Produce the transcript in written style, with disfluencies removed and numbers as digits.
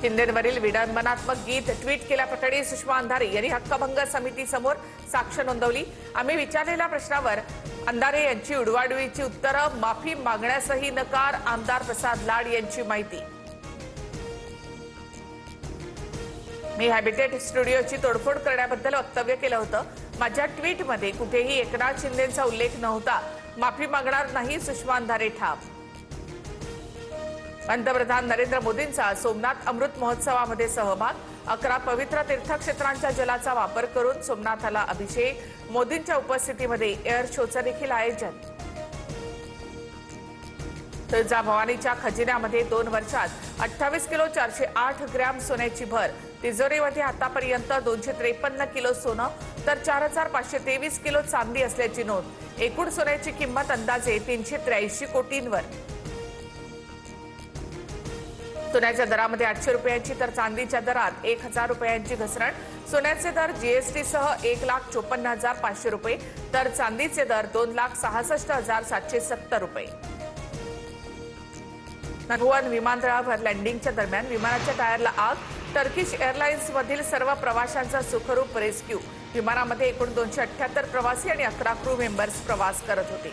शिंदेंवरील विडंबनात्मक गीत ट्विट केल्याप्रकरणी सुषमा अंधारे यांनी हक्कभंग समितीसमोर साक्ष नोंदवली। आम्ही विचारलेल्या प्रश्नावर अंधारे यांची उडवाउडवीची उत्तरं, माफी मागण्यासही नकार। आमदार प्रसाद लाड यांची माहिती। मी हॅबिटेट स्टुडिओची तोडफोड करण्याबद्दल वक्तव्य केलं होतं। माझ्या ट्विटमध्ये कुठेही एकनाथ शिंदेंचा उल्लेख नव्हता। माफी मागणार नाही, सुषमा अंधारे ठाम। पंतप्रधान नरेंद्र मोदींचा सोमनाथ अमृत महोत्सवामध्ये सहभाग। 11 पवित्र तीर्थक्षेत्रांच्या जलाचा वापर करून सोमनाथाला अभिषेक। मोदींच्या उपस्थितीमध्ये एअर शोचं देखील आयोजन। तुळजाभवानीच्या खजिन्यामध्ये 2 वर्षात 28 किलो 408 ग्रॅम सोन्याची भर। तिजोरीमध्ये आतापर्यंत 253 किलो सोनं तर 4523 किलो चांदी असल्याची नोंद। एकूण सोन्याची किंमत अंदाजे 383 कोटींवर। सोन्याच्या दरामध्ये 800 रुपयांची तर चांदीच्या दरात 1000 रुपयांची घसरण। सोन्याचे दर जीएसटी सह 1,54,500 रुपये तर चांदीचे दर 2,66,770 रुपये। नगुआन विमानतळावर लँडिंगच्या दरम्यान विमानाच्या टायरला आग। टर्किश एअरलाइन्स मधील सर्व प्रवाशांचा सुखरूप रेस्क्यू। विमानामध्ये एकूण 278 प्रवासी आणि 11 क्रू मेंबर्स प्रवास करत होते।